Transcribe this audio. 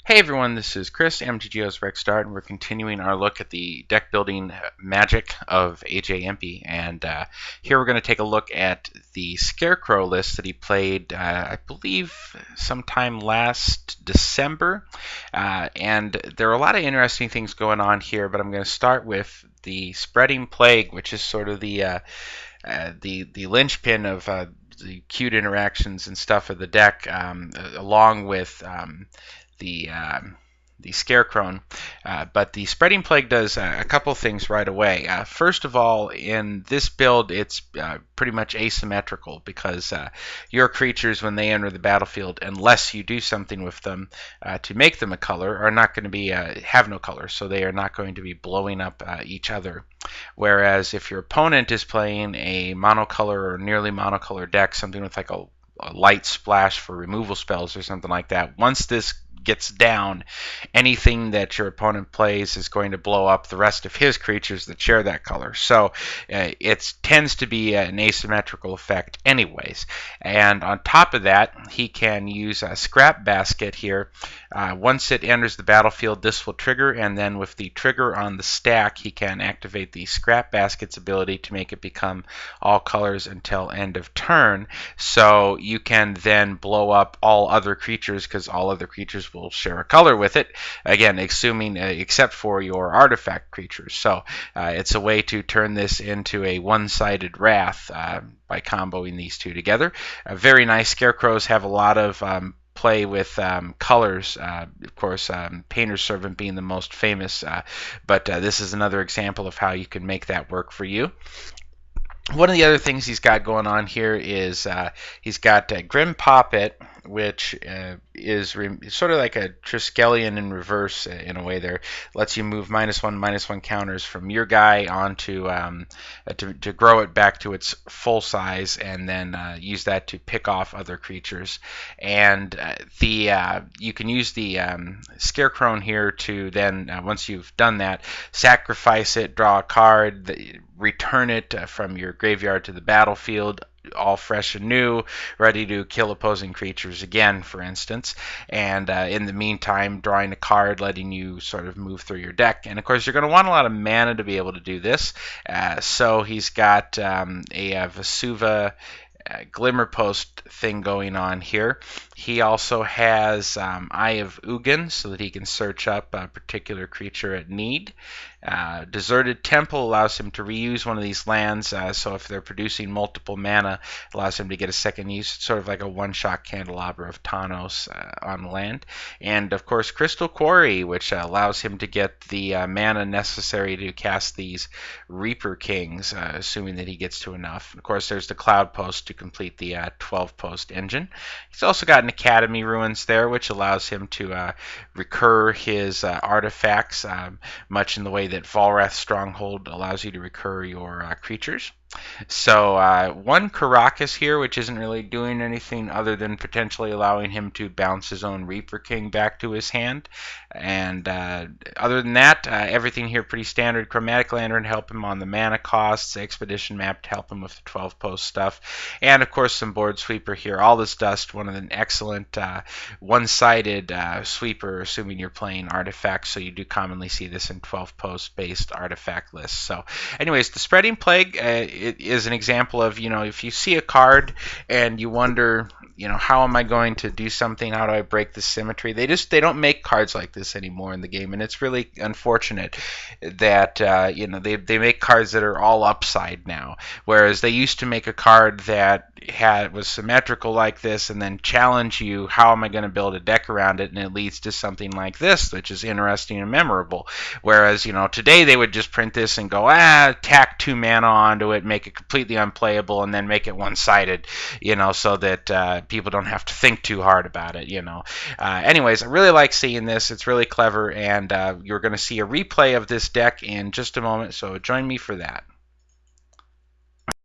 Hey everyone, this is Chris, MTGO's Rexstart, and we're continuing our look at the deck building magic of AJ Impey. And here we're going to take a look at the Scarecrow list that he played, I believe, sometime last December. And there are a lot of interesting things going on here, but I'm going to start with the Spreading Plague, which is sort of the linchpin of the cute interactions and stuff of the deck, along with the the scarecrow. But the spreading plague does a couple things right away. First of all, in this build, it's pretty much asymmetrical because your creatures, when they enter the battlefield, unless you do something with them to make them a color, are not going to be have no color, so they are not going to be blowing up each other. Whereas if your opponent is playing a monocolor or nearly monocolor deck, something with like a light splash for removal spells or something like that, once this gets down, anything that your opponent plays is going to blow up the rest of his creatures that share that color. So it tends to be an asymmetrical effect anyways. And on top of that, he can use a scrap basket here. Once it enters the battlefield, this will trigger, and then with the trigger on the stack, he can activate the scrap basket's ability to make it become all colors until end of turn. So you can then blow up all other creatures because all other creatures will share a color with it. Again, assuming except for your artifact creatures. So it's a way to turn this into a one-sided wrath by comboing these two together. Very nice. Scarecrows have a lot of play with colors, of course, Painter's Servant being the most famous, but this is another example of how you can make that work for you. One of the other things he's got going on here is he's got Grim Poppet, which is sort of like a Triskelion in reverse in a way. There lets you move -1/-1 counters from your guy onto to grow it back to its full size, and then use that to pick off other creatures. And you can use the Scarecrow here to then once you've done that, sacrifice it, draw a card, return it from your graveyard to the battlefield, all fresh and new, ready to kill opposing creatures again, for instance. And in the meantime, drawing a card, letting you sort of move through your deck. And of course, you're going to want a lot of mana to be able to do this. So he's got a Vesuva Glimmer Post thing going on here. He also has Eye of Ugin so that he can search up a particular creature at need. Deserted Temple allows him to reuse one of these lands, so if they're producing multiple mana, it allows him to get a second use. It's sort of like a one-shot Candelabra of Tawnos on land. And of course, Crystal Quarry, which allows him to get the mana necessary to cast these Reaper Kings, assuming that he gets to enough. Of course, there's the Cloud Post to complete the 12-post engine. He's also got an Academy Ruins there, which allows him to recur his artifacts, much in the way that Volrath Stronghold allows you to recur your creatures. So one Caracas here, which isn't really doing anything other than potentially allowing him to bounce his own Reaper King back to his hand. And other than that, everything here pretty standard. Chromatic Lantern to help him on the mana costs, Expedition Map to help him with the 12-post stuff, and of course some Board Sweeper here. All This Dust, one of an excellent one-sided sweeper, assuming you're playing artifacts, so you do commonly see this in 12-post based artifact lists. So anyways, the Spreading Plague it is an example of, if you see a card and you wonder, how am I going to do something? How do I break the symmetry? They don't make cards like this anymore in the game, and it's really unfortunate that they make cards that are all upside now, whereas they used to make a card that was symmetrical like this and then challenge you, how am I going to build a deck around it, and it leads to something like this, which is interesting and memorable. Whereas today they would just print this and go tack 2 mana onto it, make it completely unplayable, and then make it one-sided, so that people don't have to think too hard about it. Anyways, I really like seeing this. It's really clever, and you're going to see a replay of this deck in just a moment, so join me for that.